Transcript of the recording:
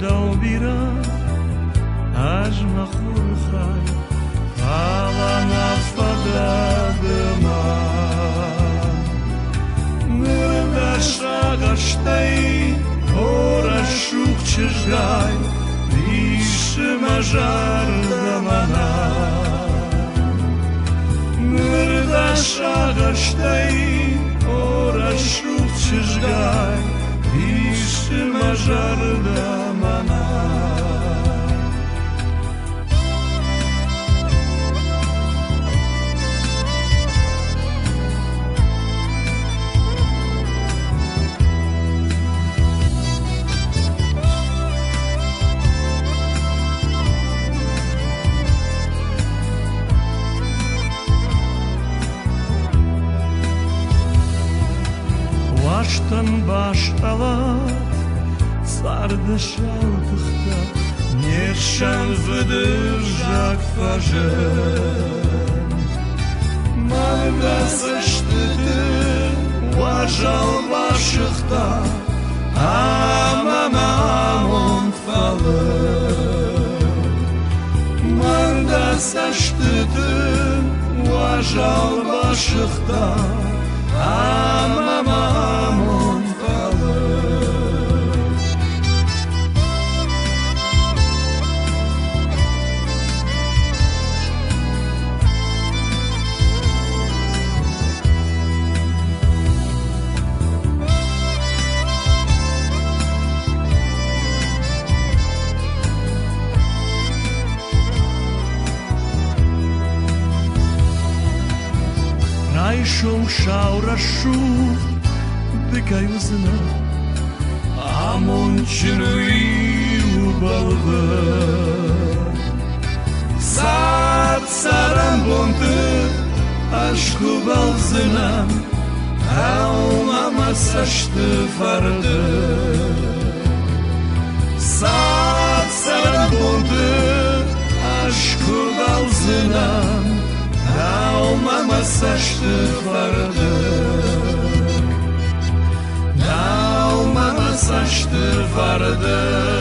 dau bira Aș mă hurhai Ala na fada de mar Nărda șaga ștei Ora șuc ce jgai Vișe majar de manar Nărda șaga ștei Ora șuc ce jgai Vișe majar de manar Baştan baştalar sardı şaltıkta Nirşan vıdırjak fajen Malda sıçtıdı Vajal başıkta Amam amon falı Malda sıçtıdı Vajal başıkta Amam amon falı Rajshom shaura shuv Bikayuzna Amon chirui ubalgı Sat saram bontu Aşkı balzınam Almama saçtı fardı Sat saram bontu Aşkı balzınam Almama saçtı fardı Almama saçtı fardı